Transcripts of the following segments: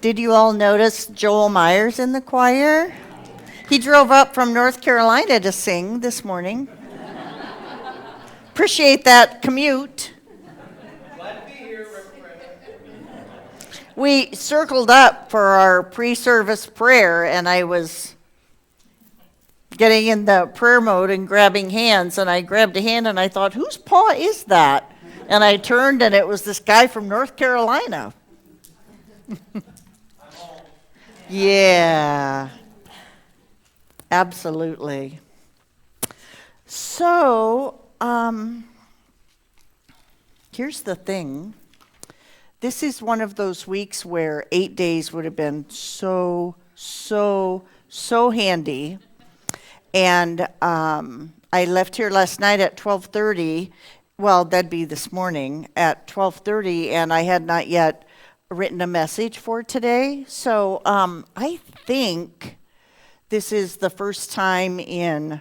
Did you all notice Joel Myers in the choir? He drove up from North Carolina to sing this morning. Appreciate that commute. Glad to be here, Reverend. We circled up for our pre-service prayer, and I was getting in the prayer mode and grabbing hands, and I grabbed a hand, and I thought, whose paw is that? And I turned, and it was this guy from North Carolina. Yeah, absolutely. So, here's the thing. This is one of those weeks where 8 days would have been so handy. And I left here last night at 12:30. Well, that'd be this morning at 12:30, and I had not yet written a message for today. So I think this is the first time in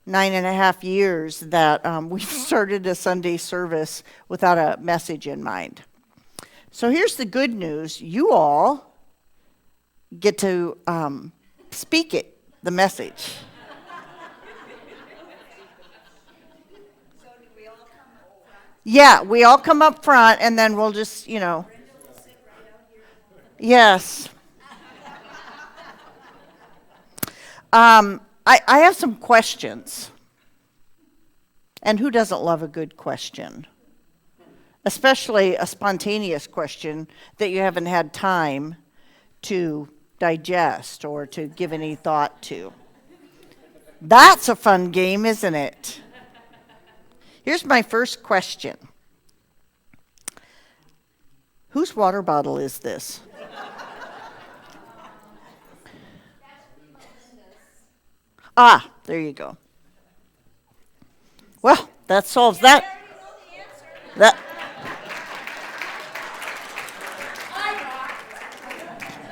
9.5 years that we've started a Sunday service without a message in mind. So here's the good news. You all get to speak it, the message. So do we all come up front? Yeah, we all come up front, and then we'll just, Yes. I have some questions. And who doesn't love a good question? Especially a spontaneous question that you haven't had time to digest or to give any thought to. That's a fun game, isn't it? Here's my first question. Whose water bottle is this? Ah, there you go. Well, that solves that.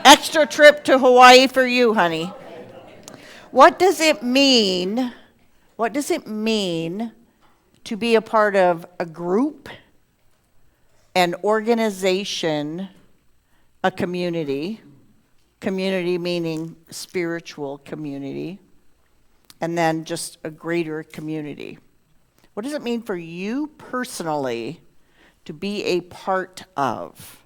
Extra trip to Hawaii for you, honey. What does it mean? What does it mean to be a part of a group, an organization, a community? Community meaning spiritual community. And then just a greater community. What does it mean for you personally to be a part of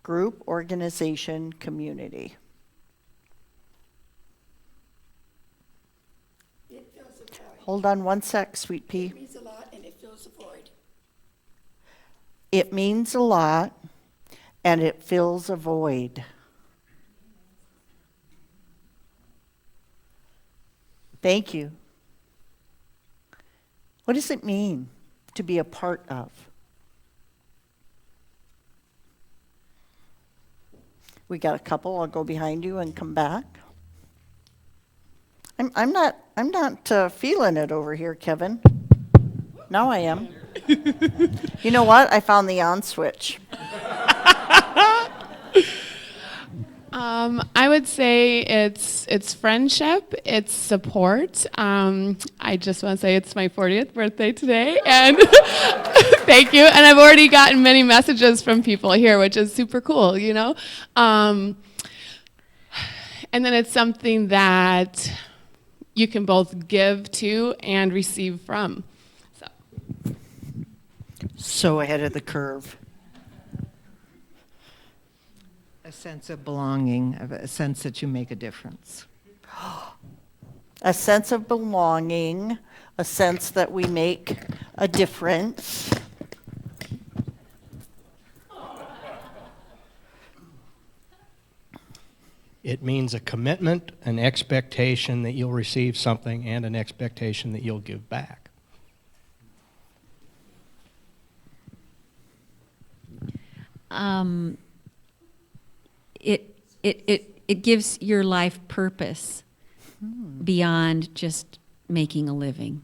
group, organization, community? It fills a void. Hold on one sec, sweet pea. It means a lot, and it fills a void. It means a lot, and it fills a void. Thank you. What does it mean to be a part of? We got a couple. I'll go behind you and come back. I'm not feeling it over here, Kevin. Now I am. You know what? I found the on switch. I would say it's friendship, it's support. I just want to say it's my 40th birthday today, and thank you. And I've already gotten many messages from people here, which is super cool, And then it's something that you can both give to and receive from. So ahead of the curve. A sense of belonging, a sense that you make a difference. A sense of belonging, a sense that we make a difference. It means a commitment, an expectation that you'll receive something, and an expectation that you'll give back. It gives your life purpose beyond just making a living.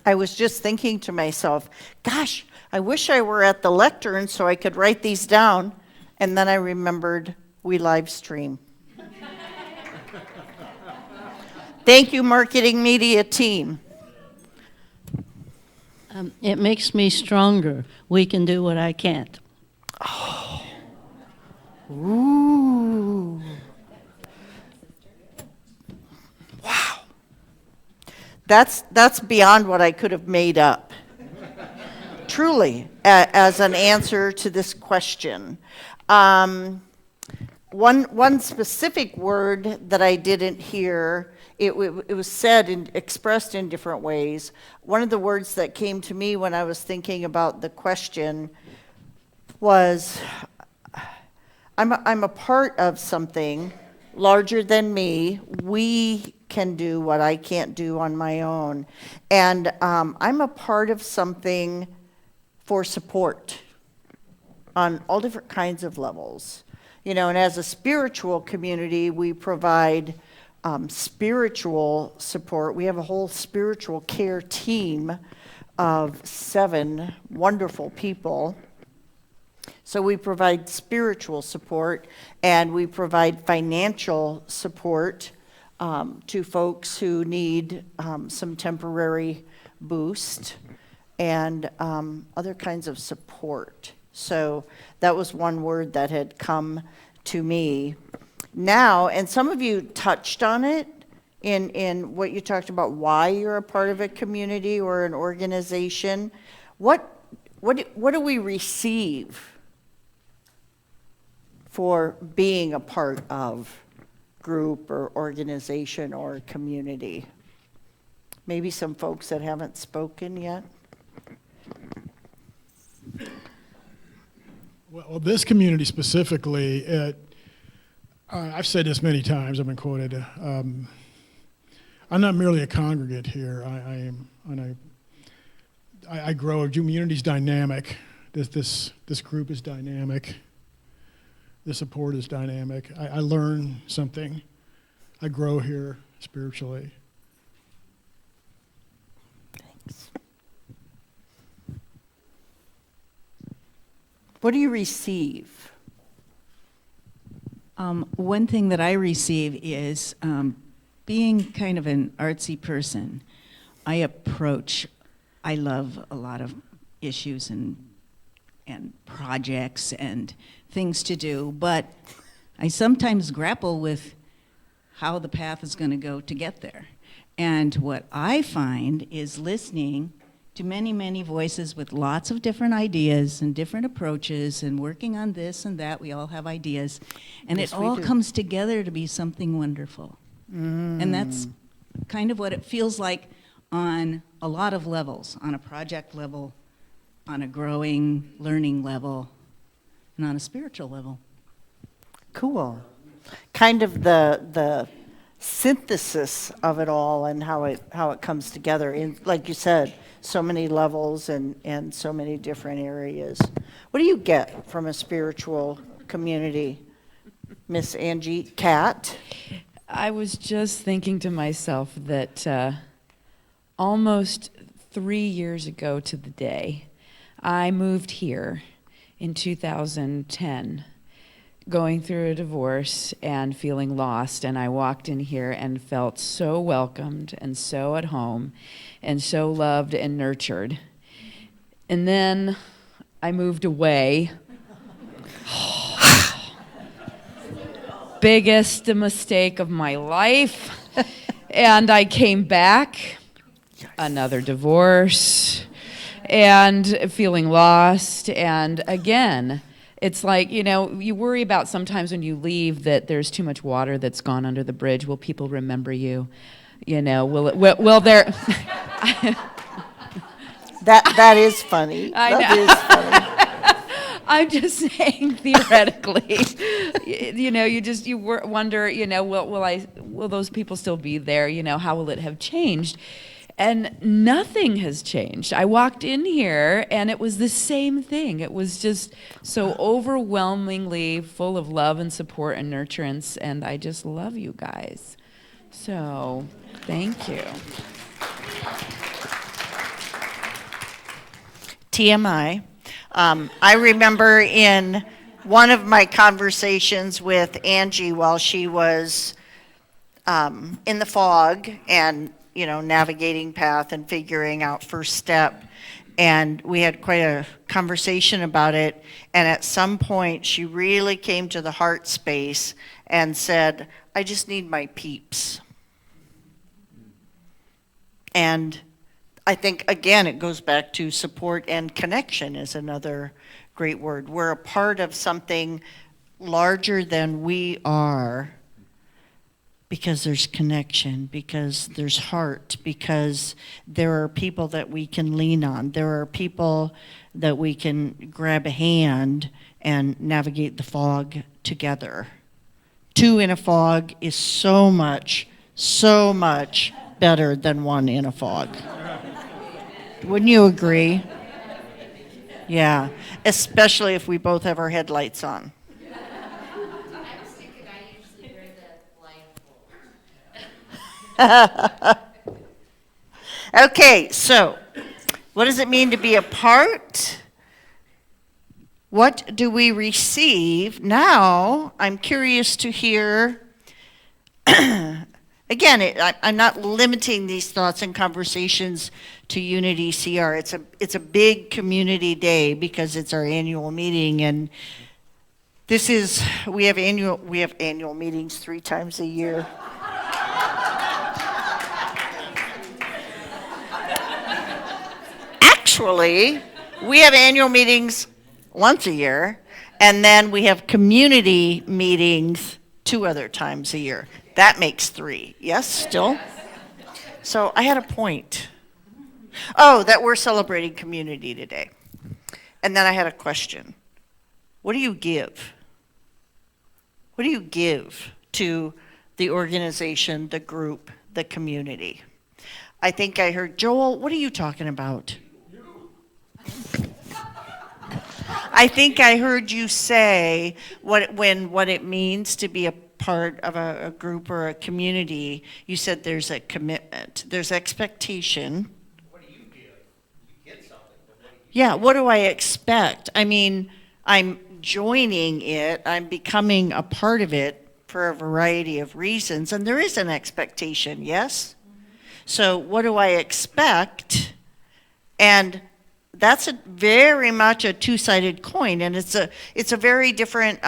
I was just thinking to myself, gosh, I wish I were at the lectern so I could write these down. And then I remembered we live stream. Thank you, marketing media team. It makes me stronger. We can do what I can't. Ooh. Wow. That's beyond what I could have made up. Truly, as an answer to this question. One specific word that I didn't hear, it was said and expressed in different ways. One of the words that came to me when I was thinking about the question was, I'm a part of something larger than me. We can do what I can't do on my own. And I'm a part of something for support on all different kinds of levels. You know, and as a spiritual community, we provide spiritual support. We have a whole spiritual care team of 7 wonderful people. So we provide spiritual support, and we provide financial support to folks who need some temporary boost and other kinds of support. So that was one word that had come to me. Now, and some of you touched on it in what you talked about, why you're a part of a community or an organization. What do we receive for being a part of group or organization or community? Maybe some folks that haven't spoken yet. Well, this community specifically, I've said this many times, I've been quoted. I'm not merely a congregant here. I grow. Community's dynamic. This group is dynamic. The support is dynamic. I learn something. I grow here spiritually. Thanks. What do you receive? One thing that I receive is being kind of an artsy person. I love a lot of issues and projects and things to do, but I sometimes grapple with how the path is going to go to get there. And what I find is listening to many, many voices with lots of different ideas and different approaches and working on this and that. We all have ideas. And Yes, it we all do. comes together to be something wonderful. And that's kind of what it feels like on a lot of levels, on a project level, on a growing, learning level, and on a spiritual level. Cool. Kind of the synthesis of it all and how it comes together in, like you said, so many levels and so many different areas. What do you get from a spiritual community, Miss Angie Cat? I was just thinking to myself that almost 3 years ago to the day, I moved here in 2010, going through a divorce and feeling lost, and I walked in here and felt so welcomed and so at home and so loved and nurtured. And then I moved away. Biggest mistake of my life. And I came back, another divorce, and feeling lost. And again, it's like, you know, you worry about sometimes when you leave that there's too much water that's gone under the bridge. Will people remember you? You know, will there... That is funny. I know. That is funny. I'm just saying theoretically, you know, you wonder, you know, will those people still be there? You know, how will it have changed? And nothing has changed. I walked in here and it was the same thing. It was just so overwhelmingly full of love and support and nurturance, and I just love you guys. So, thank you. TMI. I remember in one of my conversations with Angie while she was in the fog and navigating path and figuring out first step. And we had quite a conversation about it. And at some point, she really came to the heart space and said, I just need my peeps. And I think, again, it goes back to support and connection is another great word. We're a part of something larger than we are because there's connection, because there's heart, because there are people that we can lean on. There are people that we can grab a hand and navigate the fog together. Two in a fog is so much better than one in a fog. Wouldn't you agree? Yeah, especially if we both have our headlights on. Okay, so what does it mean to be a part? What do we receive? Now, I'm curious to hear, again, I'm not limiting these thoughts and conversations to UnityCR. It's a big community day because it's our annual meeting, and we have annual meetings 3 times a year. Actually, we have annual meetings once a year, and then we have community meetings 2 other times a year. That makes 3. Yes, still? So I had a point. Oh, that we're celebrating community today. And then I had a question. What do you give? What do you give to the organization, the group, the community? I think I heard, Joel, what are you talking about? I think I heard you say what it means to be a part of a group or a community. You said there's a commitment, there's expectation. What do you give? You get something, but what do you Yeah, what do I expect? I mean, I'm joining it, I'm becoming a part of it for a variety of reasons, and there is an expectation, yes? So what do I expect? And that's very much a two-sided coin, and it's a very different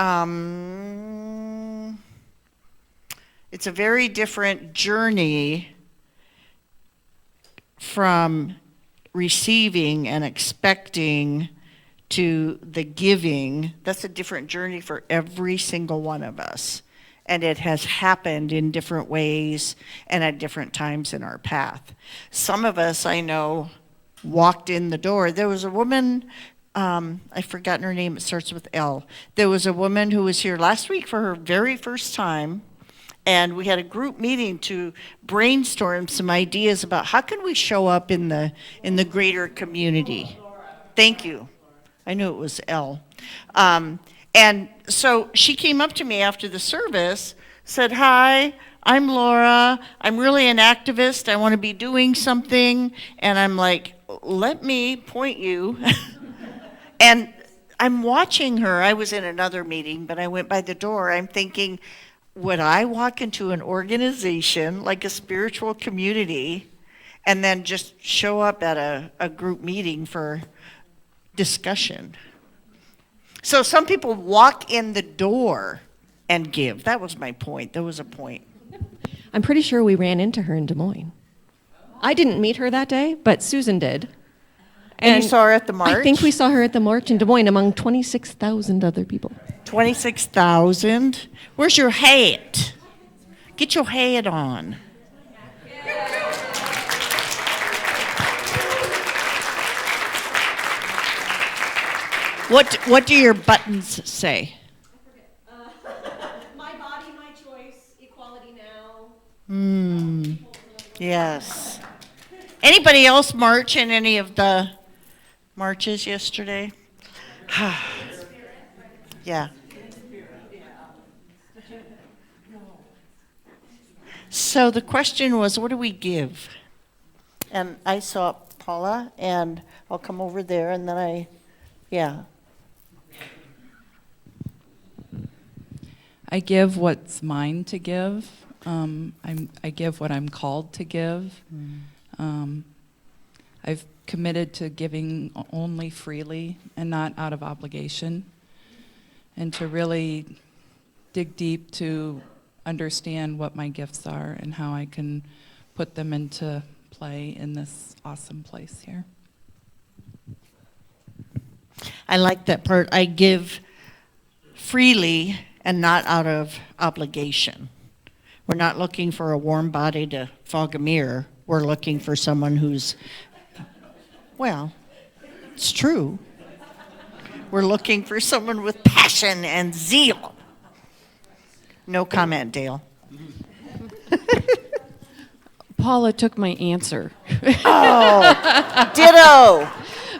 journey from receiving and expecting to the giving. That's a different journey for every single one of us, and it has happened in different ways and at different times in our path. Some of us, I know, walked in the door. There was a woman, I've forgotten her name, it starts with L. There was a woman who was here last week for her very first time, and we had a group meeting to brainstorm some ideas about how can we show up in the greater community. Thank you. I knew it was L. And so she came up to me after the service, said, hi, I'm Laura. I'm really an activist. I want to be doing something. And I'm like, let me point you. And I'm watching her. I was in another meeting, but I went by the door. I'm thinking, would I walk into an organization like a spiritual community and then just show up at a group meeting for discussion? So some people walk in the door and give. That was my point. There was a point. I'm pretty sure we ran into her in Des Moines. I didn't meet her that day, but Susan did. And you saw her at the march? I think we saw her at the march in Des Moines among 26,000 other people. 26,000? Where's your hat? Get your hat on. What do your buttons say? My body, my choice, equality now. Yes. Anybody else march in any of the marches yesterday? Yeah. So the question was, what do we give? And I saw Paula, and I'll come over there, and then I give what's mine to give. I give what I'm called to give. I've committed to giving only freely and not out of obligation, and to really dig deep to understand what my gifts are and how I can put them into play in this awesome place here. I like that part. I give freely and not out of obligation. We're not looking for a warm body to fog a mirror. We're looking for someone who's, well, it's true. We're looking for someone with passion and zeal. No comment, Dale. Paula took my answer. Oh, ditto.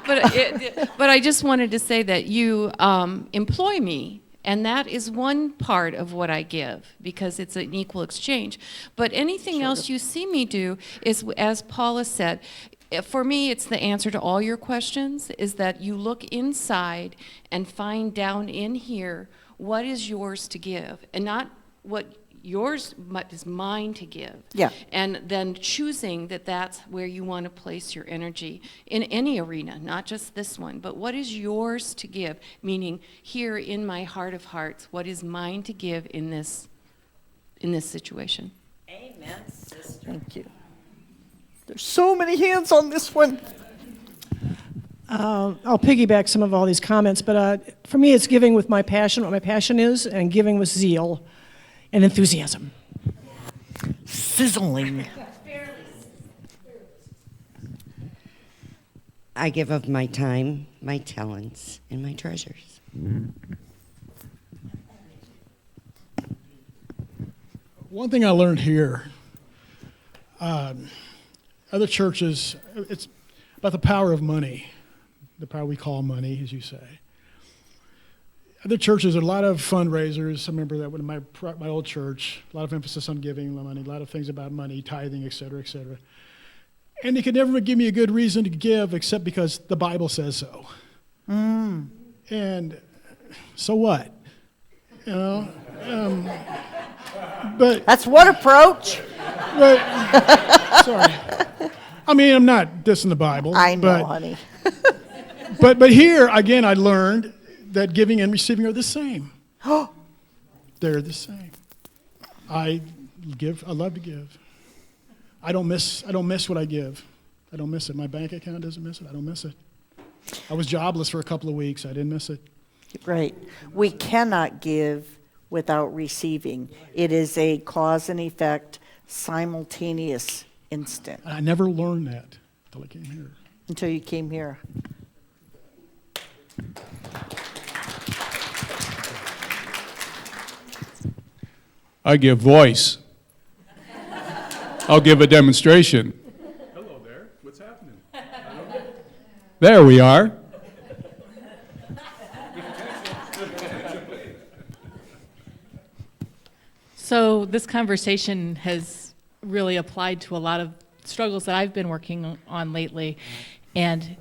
But I just wanted to say that you employ me, and that is one part of what I give, because it's an equal exchange. But anything else you see me do is, as Paula said, for me, it's the answer to all your questions, is that you look inside and find down in here what is yours to give, and not what yours is mine to give. Yeah. And then choosing that that's where you want to place your energy in any arena, not just this one, but what is yours to give, meaning here in my heart of hearts, what is mine to give in this situation. Amen, sister. Thank you. There's so many hands on this one. I'll piggyback some of all these comments, but for me it's giving with my passion, what my passion is, and giving with zeal and enthusiasm. Sizzling. I give of my time, my talents, and my treasures. One thing I learned here, other churches, it's about the power of money, the power we call money, as you say. Other churches, a lot of fundraisers. I remember that when my old church, a lot of emphasis on giving money, a lot of things about money, tithing, et cetera, et cetera. And they could never give me a good reason to give except because the Bible says so. And so what? You know? But that's one approach. But, sorry. I mean, I'm not dissing the Bible. I know, honey. but here, again, I learned that giving and receiving are the same. They're the same. I love to give. I don't miss what I give. I don't miss it. My bank account doesn't miss it. I don't miss it. I was jobless for a couple of weeks. I didn't miss it. Right. We cannot give without receiving. It is a cause and effect, simultaneous instant. I never learned that until I came here. Until you came here. I give voice. I'll give a demonstration. Hello there. What's happening? There we are. So this conversation has really applied to a lot of struggles that I've been working on lately. And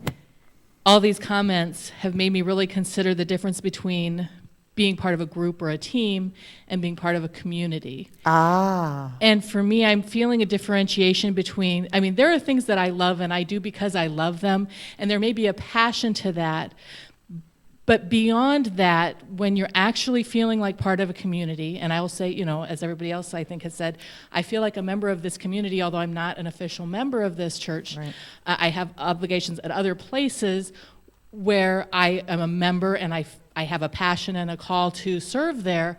all these comments have made me really consider the difference between being part of a group or a team and being part of a community. And for me, I'm feeling a differentiation between, I mean, there are things that I love and I do because I love them, and there may be a passion to that. But beyond that, when you're actually feeling like part of a community, and I will say, you know, as everybody else I think has said, I feel like a member of this community, although I'm not an official member of this church. Right. I have obligations at other places where I am a member and I have a passion and a call to serve there.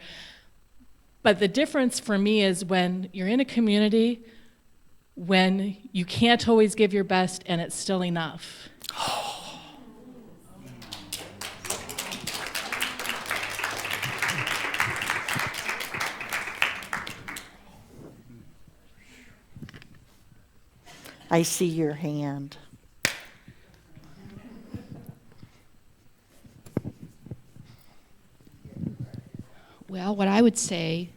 But the difference for me is when you're in a community, when you can't always give your best and it's still enough. I see your hand. Well, what I would say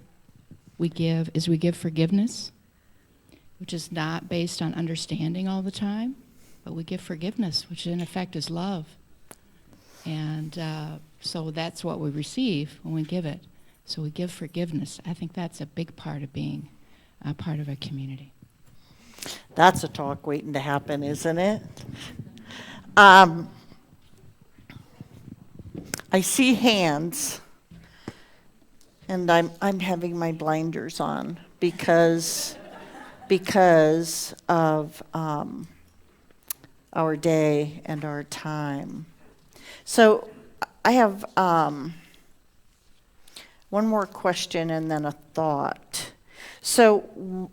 we give forgiveness, which is not based on understanding all the time, but we give forgiveness, which in effect is love. And so that's what we receive when we give it. So we give forgiveness. I think that's a big part of being a part of a community. That's a talk waiting to happen, isn't it? I see hands, and I'm having my blinders on because of our day and our time. So I have one more question and then a thought. So,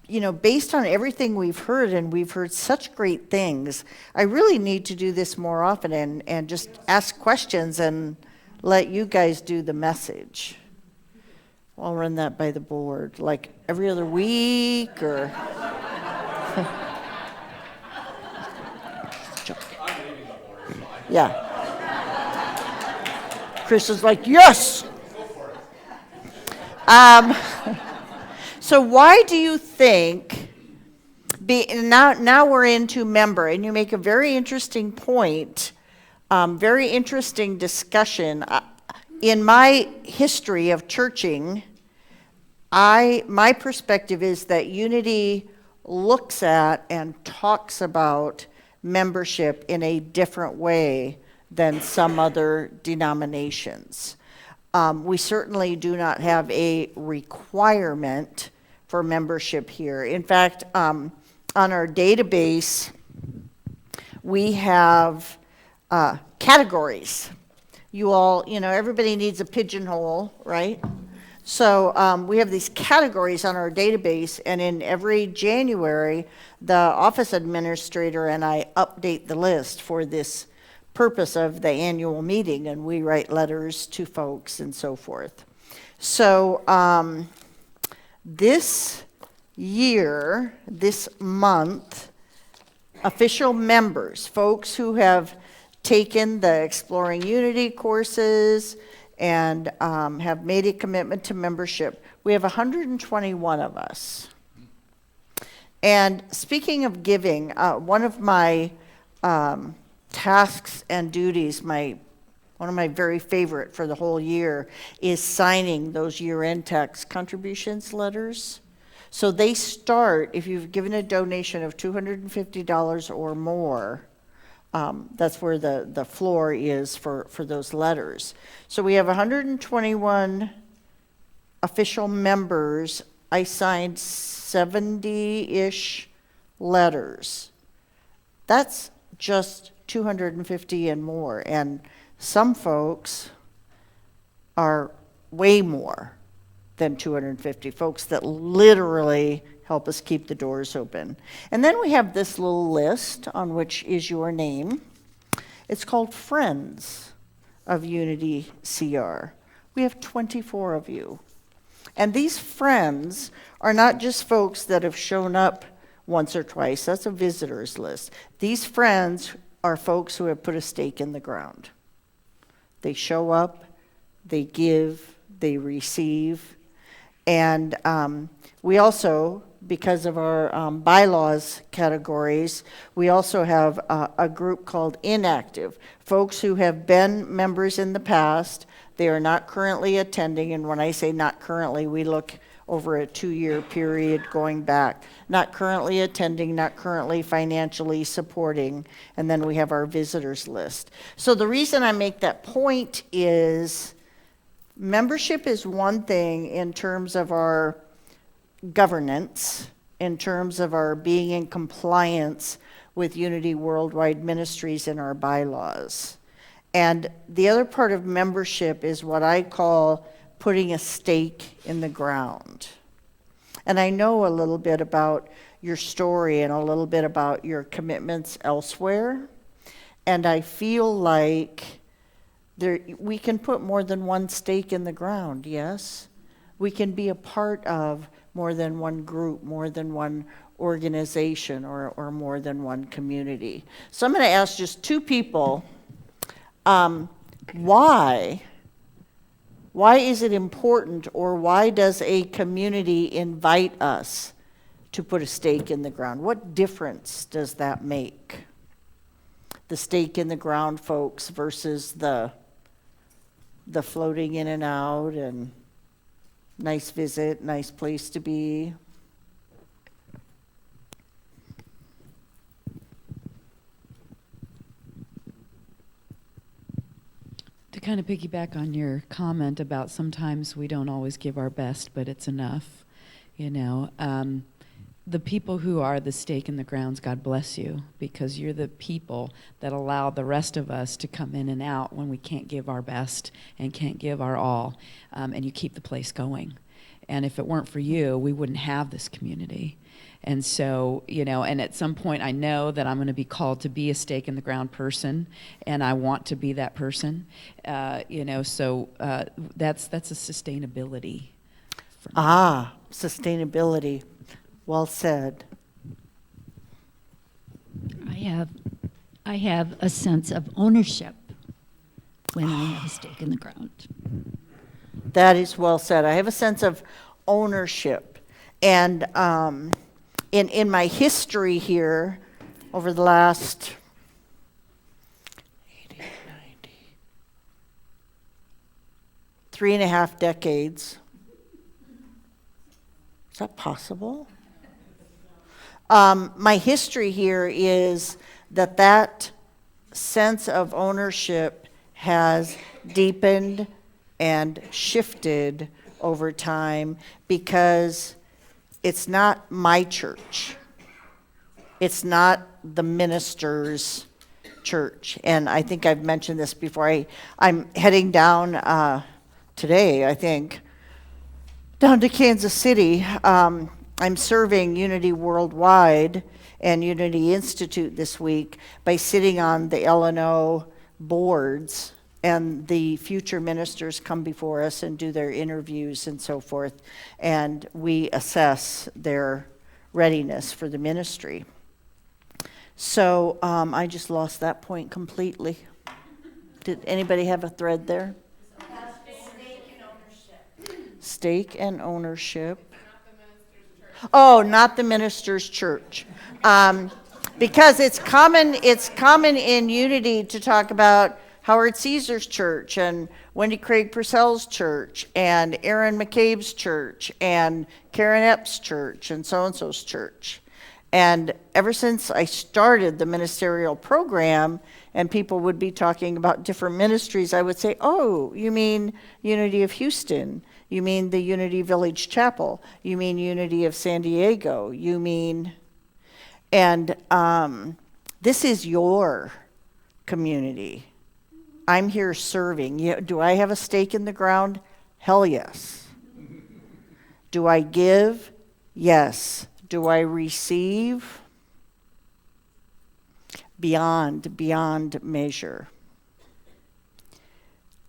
you know, based on everything we've heard, and we've heard such great things, I really need to do this more often and just ask questions and let you guys do the message. I'll run that by the board, like every other week or... Yeah. Chris is like, yes! So why do you think, now we're into member, and you make a very interesting point, very interesting discussion. In my history of churching, my perspective is that Unity looks at and talks about membership in a different way than some other denominations. We certainly do not have a requirement for membership here. In fact, on our database, we have categories. You all, you know, everybody needs a pigeonhole, right? So we have these categories on our database, and in every January, the office administrator and I update the list for this purpose of the annual meeting, and we write letters to folks and so forth. So this year, this month, official members, folks who have taken the Exploring Unity courses and have made a commitment to membership, we have 121 of us. And speaking of giving, one of my tasks and duties, one of my very favorite for the whole year, is signing those year-end tax contributions letters. So they start, if you've given a donation of $250 or more, that's where the floor is for those letters. So we have 121 official members. I signed 70-ish letters. That's just 250 and more. And some folks are way more than 250, folks that literally help us keep the doors open. And then we have this little list on which is your name. It's called Friends of UnityCR. We have 24 of you. And these friends are not just folks that have shown up once or twice. That's a visitors list. These friends are folks who have put a stake in the ground. They show up, they give, they receive. And we also, because of our bylaws categories, we also have a group called inactive, folks who have been members in the past. They are not currently attending, and when I say not currently, we look over a 2-year period going back. Not currently attending, not currently financially supporting, and then we have our visitors list. So the reason I make that point is membership is one thing in terms of our governance, in terms of our being in compliance with Unity Worldwide Ministries and our bylaws. And the other part of membership is what I call putting a stake in the ground. And I know a little bit about your story and a little bit about your commitments elsewhere. And I feel like we can put more than one stake in the ground, yes? We can be a part of more than one group, more than one organization, or more than one community. So I'm going to ask just two people, why is it important, or why does a community invite us to put a stake in the ground? What difference does that make? The stake in the ground folks versus the floating in and out and nice visit, nice place to be. kind of piggyback on your comment about sometimes we don't always give our best, but it's enough, you know. The people who are the stake in the grounds, God bless you, because you're the people that allow the rest of us to come in and out when we can't give our best and can't give our all, and you keep the place going. And if it weren't for you, we wouldn't have this community. And so, you know, and at some point I know that I'm going to be called to be a stake in the ground person, and I want to be that person, you know, so that's a sustainability. Sustainability. Well said. I have a sense of ownership when I have a stake in the ground. That is well said. I have a sense of ownership. And in my history here, over the last 80, 90, 3.5 decades, is that possible? My history here is that sense of ownership has deepened and shifted over time because it's not my church. It's not the minister's church. And I think I've mentioned this before. I'm heading down today, I think, down to Kansas City. I'm serving Unity Worldwide and Unity Institute this week by sitting on the L&O boards, and the future ministers come before us and do their interviews and so forth, and we assess their readiness for the ministry. So I just lost that point completely. Did anybody have a thread there? Stake and ownership. Oh, not the minister's church. Because it's common in Unity to talk about Howard Caesar's church and Wendy Craig Purcell's church and Aaron McCabe's church and Karen Epps' church and so-and-so's church. And ever since I started the ministerial program and people would be talking about different ministries, I would say, oh, you mean Unity of Houston? You mean the Unity Village Chapel? You mean Unity of San Diego? You mean... And this is your community. I'm here serving. Do I have a stake in the ground? Hell yes. Do I give? Yes. Do I receive? Beyond measure.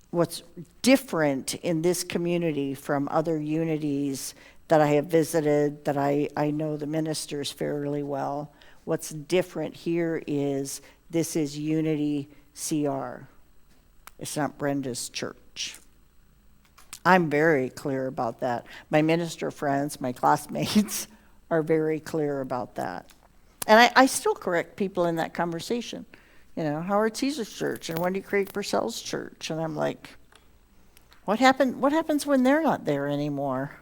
What's different in this community from other unities that I have visited, that I know the ministers fairly well, what's different here is this is UnityCR. It's not Brenda's church. I'm very clear about that. My minister friends, my classmates are very clear about that. And I still correct people in that conversation. You know, Howard Caesar's church and Wendy Craig Purcell's church. And I'm like, what happens when they're not there anymore?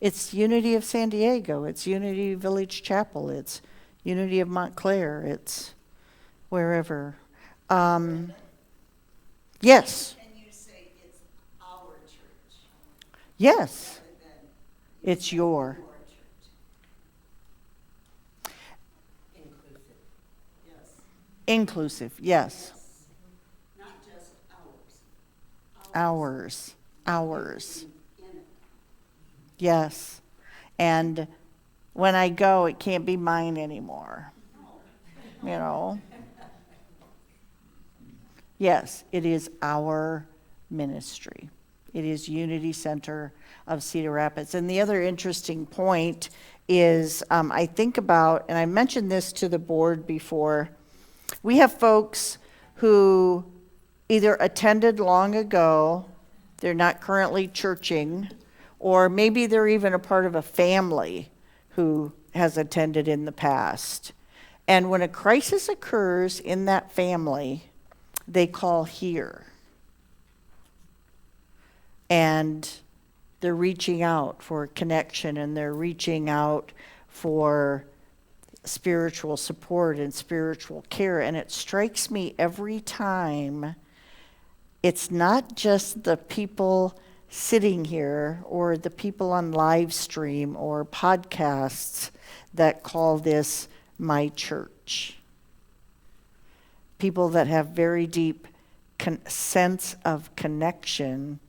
It's Unity of San Diego. It's Unity Village Chapel. It's Unity of Montclair. It's wherever. Yes. And you say it's our church. Yes. It's your. Inclusive, yes. Not just Ours. Yes. And when I go, it can't be mine anymore. You know? Yes, it is our ministry. It is Unity Center of Cedar Rapids. And the other interesting point is I think about, and I mentioned this to the board before, we have folks who either attended long ago, they're not currently churching, or maybe they're even a part of a family who has attended in the past. And when a crisis occurs in that family, they call here. And they're reaching out for connection, and they're reaching out for spiritual support and spiritual care. And it strikes me every time it's not just the people sitting here or the people on live stream or podcasts that call this my church. People that have very deep sense of connection,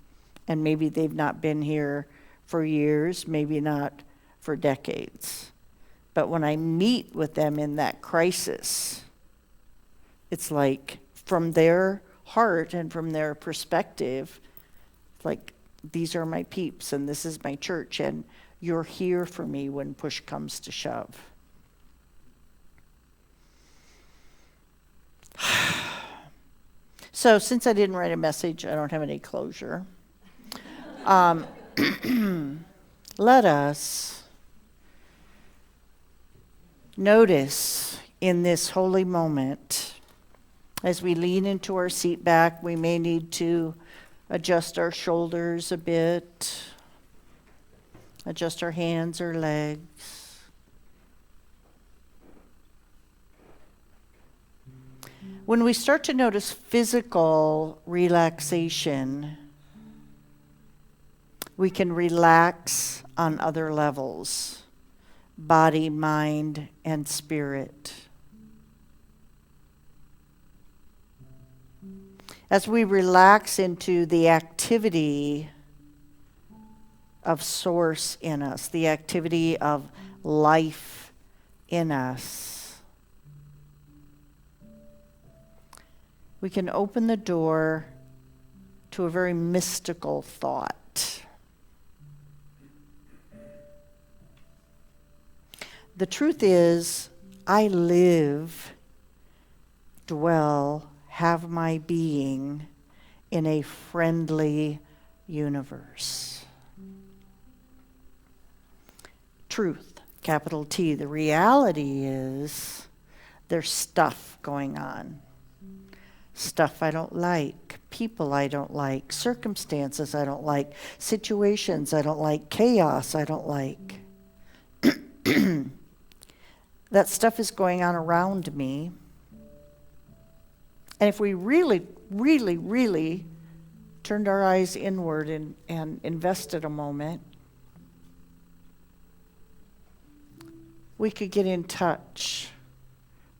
and maybe they've not been here for years, maybe not for decades. But when I meet with them in that crisis, it's like from their heart and from their perspective, like, these are my peeps and this is my church and you're here for me when push comes to shove. So since I didn't write a message, I don't have any closure. Let us notice in this holy moment, as we lean into our seat back, we may need to adjust our shoulders a bit, adjust our hands or legs. When we start to notice physical relaxation, we can relax on other levels, body, mind, and spirit. As we relax into the activity of Source in us, the activity of life in us, we can open the door to a very mystical thought. The truth is, I live, dwell, have my being in a friendly universe. Truth, capital T. The reality is there's stuff going on. Stuff I don't like, people I don't like, circumstances I don't like, situations I don't like, chaos I don't like. That stuff is going on around me. And if we really, really, really turned our eyes inward and invested a moment, we could get in touch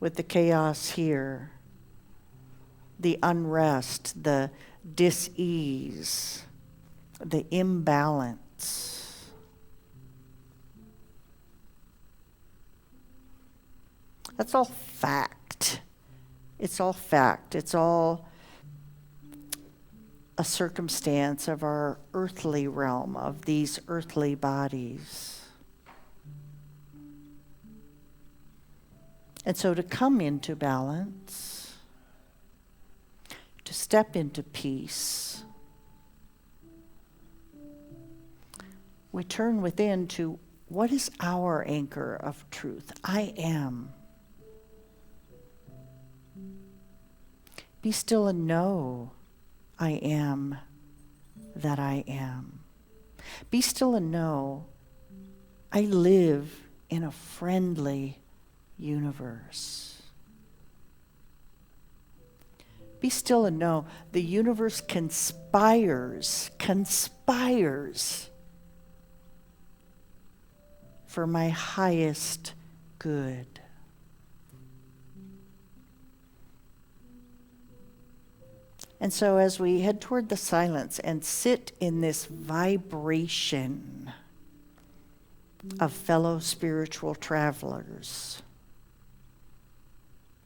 with the chaos here, the unrest, the dis-ease, the imbalance. That's all fact. It's all fact. It's all a circumstance of our earthly realm, of these earthly bodies. And so to come into balance, to step into peace, we turn within to what is our anchor of truth? I am. Be still and know I am that I am. Be still and know I live in a friendly universe. Be still and know the universe conspires for my highest good. And so as we head toward the silence and sit in this vibration of fellow spiritual travelers,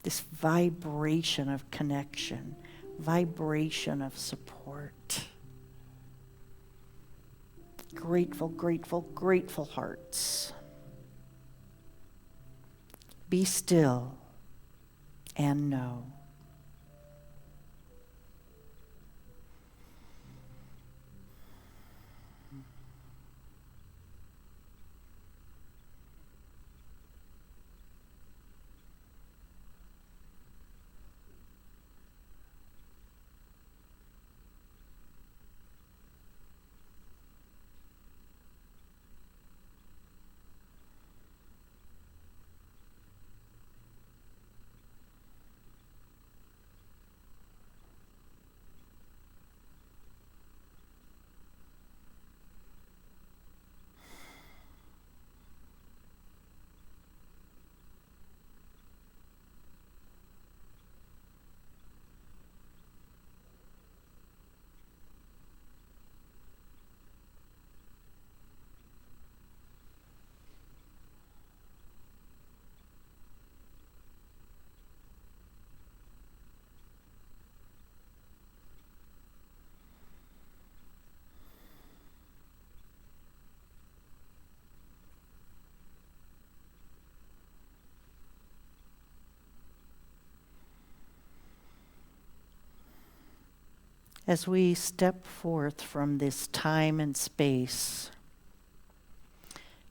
this vibration of connection, vibration of support, grateful, grateful, grateful hearts. Be still and know. As we step forth from this time and space,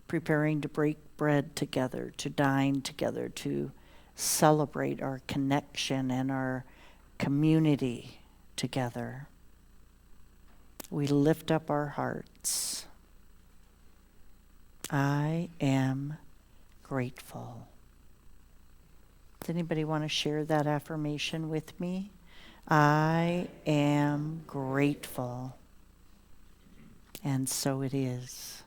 preparing to break bread together, to dine together, to celebrate our connection and our community together, we lift up our hearts. I am grateful. Does anybody want to share that affirmation with me? I am grateful. And so it is.